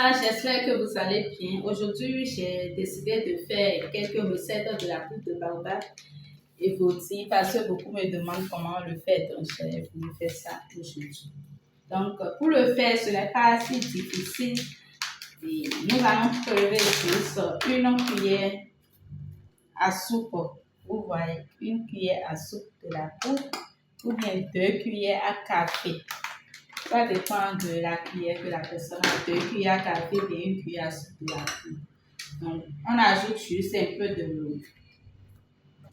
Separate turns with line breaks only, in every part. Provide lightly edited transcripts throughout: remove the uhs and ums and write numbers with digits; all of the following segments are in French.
J'espère que vous allez bien. Aujourd'hui, j'ai décidé de faire quelques recettes de la poudre de baobab et rôti parce que beaucoup me demandent comment le faire. Donc, j'ai voulu faire ça aujourd'hui. Donc, pour le faire, ce n'est pas si difficile. Et nous allons prélever juste une cuillère à soupe. Vous voyez, une cuillère à soupe de la poudre ou bien 2 cuillères à café. Ça dépend de la cuillère que la personne a. 2 cuillères à café et une cuillère à soupe de la poudre. Donc, on ajoute juste un peu de l'eau.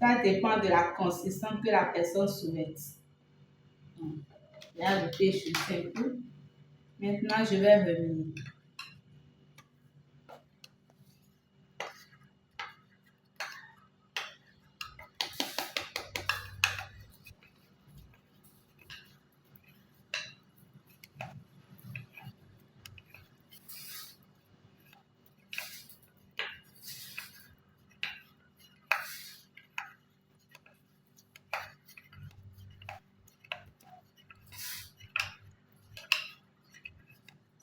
Ça dépend de la consistance que la personne souhaite. Donc, j'ai ajouté juste un peu. Maintenant, je vais revenir.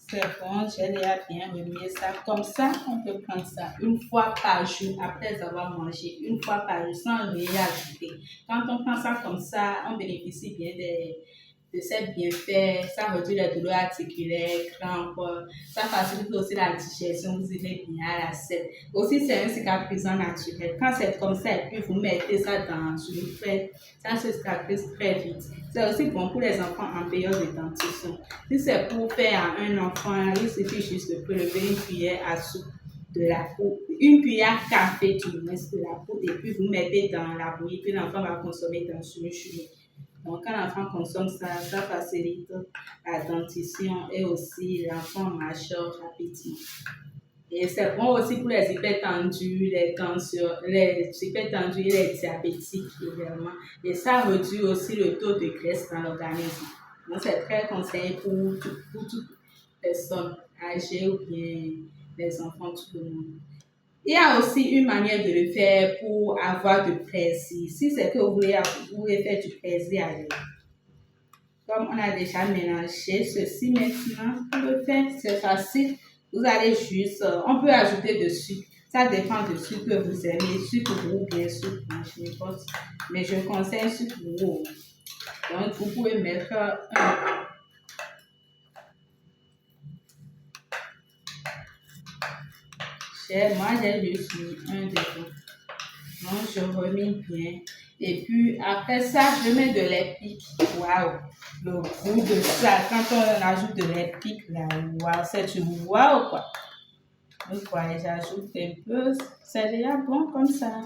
C'est bon, j'ai déjà bien remis ça. Comme ça, on peut prendre ça une fois par jour après avoir mangé. Une fois par jour sans rien ajouter. Quand on prend ça comme ça, on bénéficie bien de ces bienfaits. Ça réduit les douleurs articulaires, crampes. Ça facilite aussi la digestion. Vous irez bien à la selle. Aussi, c'est un cicatrisant naturel. Quand c'est comme ça et puis vous mettez ça dans une fête, ça se cicatrise très vite. C'est aussi bon pour les enfants en période de dentition. Si c'est pour faire à un enfant, il suffit juste de prélever une cuillère à soupe de la poudre, une cuillère à café du moins de la poudre et puis vous mettez dans la bouillie que l'enfant va consommer dans une journée. Donc quand l'enfant consomme ça, ça facilite la dentition et aussi l'enfant marche rapidement. Et c'est bon aussi pour les hypertendus, les cancers, les hypertendus et les diabétiques également. Et ça réduit aussi le taux de graisse dans l'organisme. Donc c'est très conseillé pour toute personne âgée ou bien les enfants, tout le monde. Il y a aussi une manière de le faire pour avoir du plaisir. Si c'est que vous voulez faire du plaisir avec. Comme on a déjà mélangé ceci maintenant, pour le faire, c'est facile. Vous allez juste, on peut ajouter de sucre. Ça dépend de ce que vous aimez, sucre roux ou bien sucre blanc, n'importe. Mais je conseille sucre roux. Donc, vous pouvez mettre un. Moi, j'ai juste mis un dedans. Donc, je remets bien. Et puis, après ça, je mets de l'épic. Waouh! Le goût de ça, quand on ajoute de l'épic, là, waouh, c'est du waouh, quoi. Vous voyez, j'ajoute un peu. C'est déjà bon comme ça.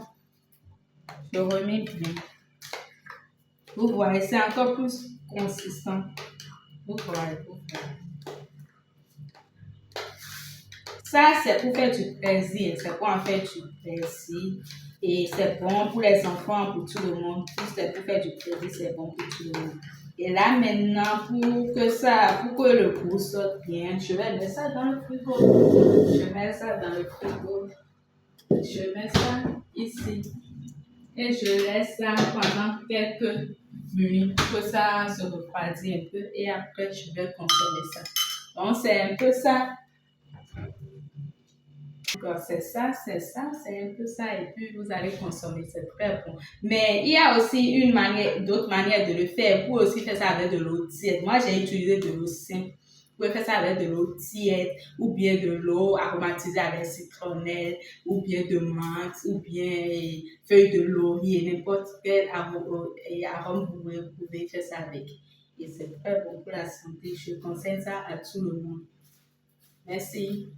Je remets bien. Vous voyez, c'est encore plus consistant. Vous voyez. Ça, c'est pour faire du plaisir. C'est pour en faire du plaisir. Et c'est bon pour les enfants, pour tout le monde. Si c'est pour faire du plaisir, c'est bon pour tout le monde. Et là, maintenant, pour que le goût sorte bien, je vais mettre ça dans le frigo. Je mets ça dans le frigo. Je mets ça ici. Et je laisse ça pendant quelques minutes pour que ça se refroidisse un peu. Et après, je vais consommer ça. Donc, c'est un peu ça. C'est ça, c'est un peu ça. Et puis, vous allez consommer, c'est très bon. Mais il y a aussi d'autres manières de le faire. Vous pouvez aussi faire ça avec de l'eau tiède. Moi, j'ai utilisé de l'eau simple. Vous pouvez faire ça avec de l'eau tiède ou bien de l'eau aromatisée avec citronnelle ou bien de menthe ou bien feuille de laurier. N'importe quel arôme vous pouvez faire ça avec. Et c'est très bon pour la santé. Je conseille ça à tout le monde. Merci.